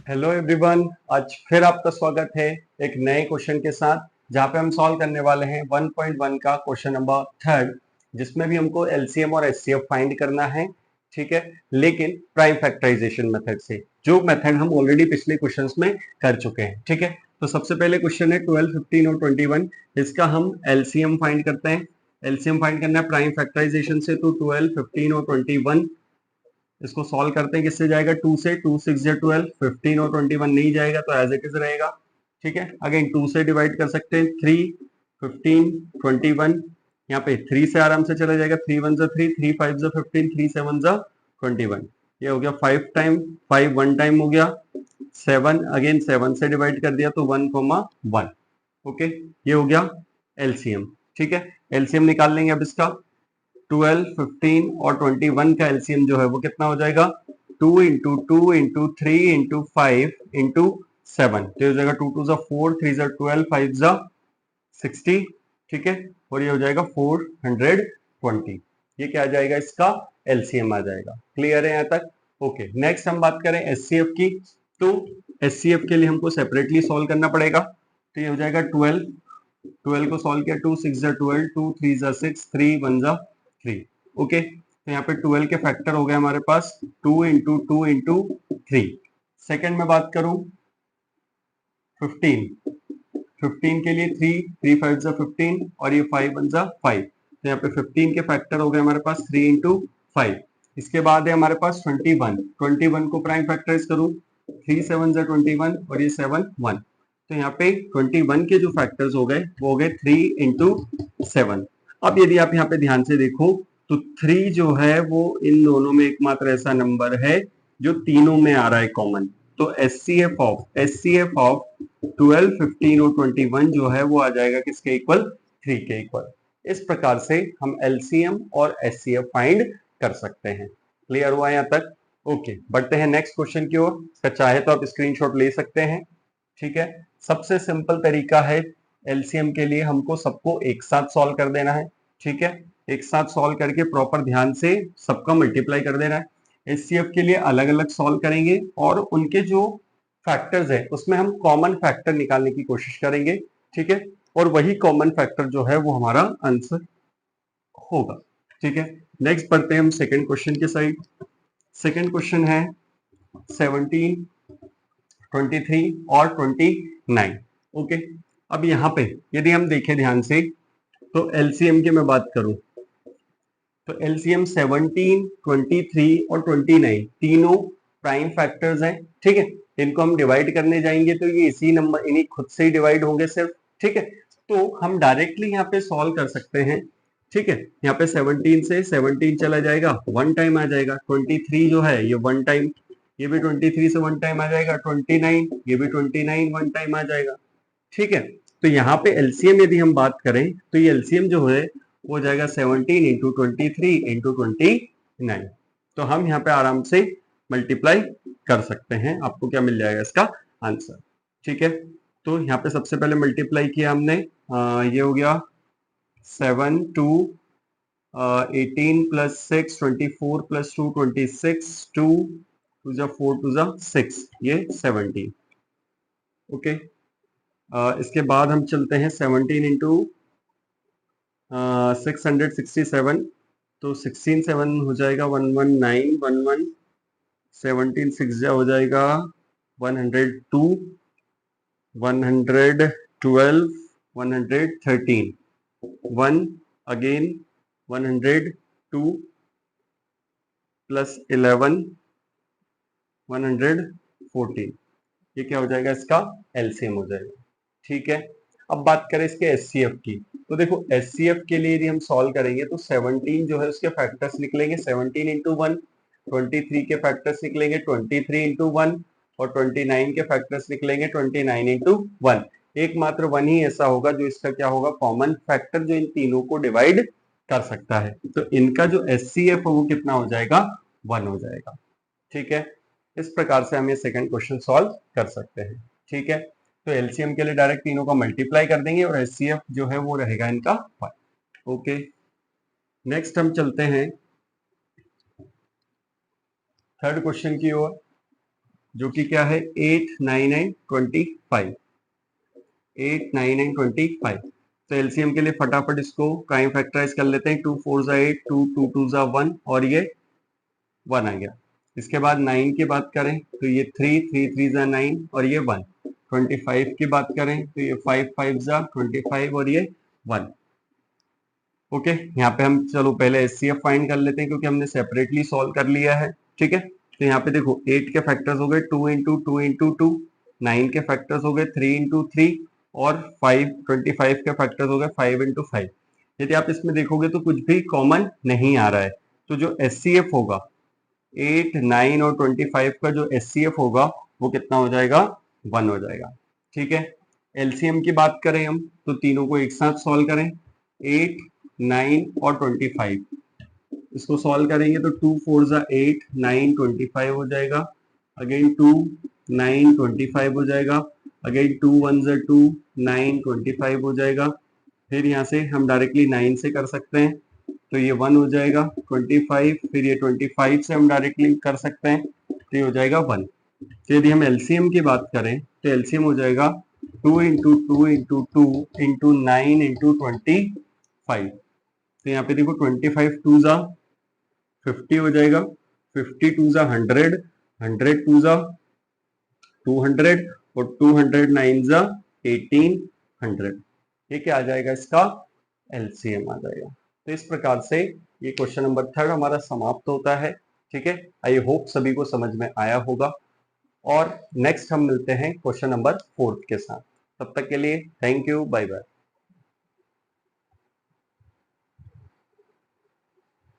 Hello everyone, आज फिर आपका स्वागत है एक नए क्वेश्चन के साथ, जहां पे हम सॉल्व करने वाले हैं 1.1 का क्वेश्चन नंबर 3, जिसमें भी हमको एलसीएम और एचसीएफ फाइंड करना है। ठीक है, लेकिन प्राइम फैक्टराइजेशन मेथड से, जो मेथड हम ऑलरेडी पिछले क्वेश्चंस में कर चुके हैं। ठीक है, तो सबसे पहले क्वेश्चन है 12, 15 और 21। इसका हम एलसीएम फाइंड करते हैं। एलसीएम फाइंड करना है प्राइम फैक्टराइजेशन से, तो 12, 15 और 21 इसको सॉल्व करते हैं। किससे जाएगा? 2 से। 2 6 या 12, 15 और 21 नहीं जाएगा तो एज इट इज रहेगा। ठीक है, अगेन 2 से डिवाइड कर सकते हैं। 3, 15, 21, यहाँ पे 3 से आराम से चला जाएगा। 3 1 जा 3, 3 5 जा 15, 3 7 जा 21। ये हो गया 5 टाइम, 5 1 टाइम हो गया। 7 अगेन 7 से डिवाइड कर दिया तो 1, 1। ओके, ये हो गया एलसीएम। ठीक है, एलसीएम निकाल लेंगे अब इसका। 12, 15 और 21 का एलसीएम जो है वो कितना हो जाएगा? 2 इंटू 2 इंटू 3 इंटू 5 इंटू 7, तो हो जाएगा 2 2 जा 4, 3 जा 12, 5 जा 60। ठीक है, और ये हो जाएगा 420। ये क्या आ जाएगा? इसका एलसीएम आ जाएगा। क्लियर है यहाँ तक? ओके, नेक्स्ट हम बात करें एचसीएफ की। तो एचसीएफ के लिए हमको सेपरेटली सॉल्व करना पड़ेगा। तो ये हो जाएगा 12, 12 को सॉल्व किया। 2 6 जा 12, 2 3 जा 6, 3 1 जा 3। ओके, तो यहाँ पे 12 के फैक्टर हो गए हमारे पास 2 इंटू 2 इंटू 3। सेकेंड में बात करूं 15, 15 के लिए 3, 3 5 जा 15 और ये 5 1 जा 5। तो यहाँ पे 15 के फैक्टर हो गए हमारे पास 3 इंटू 5। इसके बाद है हमारे पास 21, 21 को प्राइम फैक्टराइज करूं। 3 7 जा 21 और ये 7 1। तो यहाँ पे 21 के जो फैक्टर्स हो गए वो हो गए 3 इंटू 7। अब यदि आप यहाँ पे ध्यान से देखो तो 3 जो है वो इन दोनों में एकमात्र ऐसा नंबर है जो तीनों में आ रहा है कॉमन। तो एचसीएफ ऑफ 12, 15 और 21 जो है वो आ जाएगा किसके इक्वल? 3 के इक्वल। इस प्रकार से हम एलसीएम और एचसीएफ फाइंड कर सकते हैं। क्लियर हुआ यहाँ तक? ओके, बढ़ते हैं नेक्स्ट क्वेश्चन की ओर। चाहे तो आप स्क्रीनशॉट ले सकते हैं। ठीक है, सबसे सिंपल तरीका है एलसीएम के लिए, हमको सबको एक साथ सॉल्व कर देना है। ठीक है, एक साथ सॉल्व करके प्रॉपर ध्यान से सबका मल्टीप्लाई कर देना है। एचसीएफ के लिए अलग अलग सॉल्व करेंगे और उनके जो फैक्टर्स है उसमें हम कॉमन फैक्टर निकालने की कोशिश करेंगे। ठीक है, और वही कॉमन फैक्टर जो है वो हमारा आंसर होगा। ठीक है, नेक्स्ट बढ़ते हैं हम सेकंड क्वेश्चन के साइड। सेकंड क्वेश्चन है 17, 23 और 29। ओके, अब यहाँ पे यदि हम देखें ध्यान से तो एलसीएम की मैं बात करूं तो एलसीएम 17, 23 और 29 तीनों प्राइम फैक्टर्स हैं। ठीक है, इनको हम डिवाइड करने जाएंगे तो ये इसी नंबर इन्हीं खुद से ही डिवाइड होंगे सिर्फ। ठीक है, तो हम डायरेक्टली यहाँ पे सॉल्व कर सकते हैं। ठीक है, यहाँ पे 17 से 17 चला जाएगा, 1 टाइम आ जाएगा। 23 जो है ये 1 टाइम, ये भी 23 से 1 टाइम आ जाएगा। 29 ये भी 29 1 टाइम आ जाएगा। ठीक है, तो यहाँ पे एलसीएम यदि हम बात करें तो ये एलसीएम जो है वो जाएगा 17 इंटू 23 इंटू 29। तो हम यहाँ पे आराम से मल्टीप्लाई कर सकते हैं। आपको क्या मिल जाएगा इसका आंसर? ठीक है, तो यहाँ पे सबसे पहले मल्टीप्लाई किया हमने। ये हो गया 7 2 18 प्लस 6 24 प्लस 2 26, 2 2 जा 4 2 जा 6, ये 17। ओके, इसके बाद हम चलते हैं 17 इंटू 667। तो 16 7 हो जाएगा 119, 11 17 6 जा हो जाएगा 102, 112, 113, 1 अगेन 102 प्लस 11 114। ये क्या हो जाएगा? इसका एलसीएम हो जाएगा। ठीक है, अब बात करें इसके एचसीएफ की। तो देखो एचसीएफ के लिए यदि हम सॉल्व करेंगे तो 17 जो है उसके फैक्टर्स निकलेंगे 17 इंटू 1, 23 के फैक्टर्स निकलेंगे 23 इंटू 1 और 29 के फैक्टर्स निकलेंगे 29 इंटू 1। एकमात्र 1 ही ऐसा होगा जो इसका क्या होगा? कॉमन फैक्टर, जो इन तीनों को डिवाइड कर सकता है। तो इनका जो एचसीएफ है वो कितना हो जाएगा? 1 हो जाएगा। ठीक है, इस प्रकार से हम ये सेकंड क्वेश्चन सॉल्व कर सकते हैं। ठीक है, तो एलसीएम के लिए डायरेक्ट तीनों का मल्टीप्लाई कर देंगे और एचसीएफ जो है वो रहेगा इनका 1। ओके, नेक्स्ट हम चलते हैं थर्ड क्वेश्चन की ओर। जो कि क्या है 8, 9 एंड 25। 8, 9 एंड 25। तो एलसीएम के लिए फटाफट इसको प्राइम फैक्टराइज कर लेते हैं। 2 4 जा 8, 2 2 2 जा 1 और ये 1 आ गया। इसके बाद 9 की बात करें तो ये 3 3 3 जा 9 और ये 1। 25 की बात करें तो ये 5 5 जा 25 और ये 1। ओके, यहाँ पे हम चलो पहले एचसीएफ फाइंड कर लेते हैं क्योंकि हमने सेपरेटली सॉल्व कर लिया है। ठीक है, तो यहाँ पे देखो 8 के फैक्टर्स हो गए 2 इंटू 2 इंटू 2, 9 के फैक्टर्स हो गए 3 इंटू 3 और 25 के फैक्टर्स हो गए 5 इंटू 5। यदि आप इसमें देखोगे तो कुछ भी कॉमन नहीं आ रहा है, तो जो एचसीएफ होगा 8, 9 और 25 का जो एचसीएफ होगा वो कितना हो जाएगा, 1 हो जाएगा। ठीक है, एलसीएम की बात करें हम तो तीनों को एक साथ सॉल्व करें, 8, 9 और 25। इसको सॉल्व करेंगे तो 2 4 जा 8, 9 25 हो जाएगा। अगेन 2 9 25 हो जाएगा। अगेन 2 1 जा 2, 9 25 हो जाएगा। फिर यहाँ से हम डायरेक्टली 9 से कर सकते हैं तो ये 1 हो जाएगा 25। फिर ये 25 से हम डायरेक्टली कर सकते हैं तो ये हो जाएगा 1। तो यदि हम एलसीएम की बात करें तो एलसीएम हो जाएगा 2 इंटू 2 इंटू 2 इंटू 9 इंटू 25। तो यहाँ पे देखो 25 2 जा 50 हो जाएगा, 50 2 जा 100, 100 2 जा 200 और 209 जा 1800। ये क्या आ जाएगा, इसका एलसीएम आ जाएगा। तो इस प्रकार से ये क्वेश्चन नंबर 3 हमारा समाप्त होता है। ठीक है, आई होप सभी को समझ में आया होगा और नेक्स्ट हम मिलते हैं क्वेश्चन नंबर 4 के साथ। तब तक के लिए थैंक यू, बाय बाय।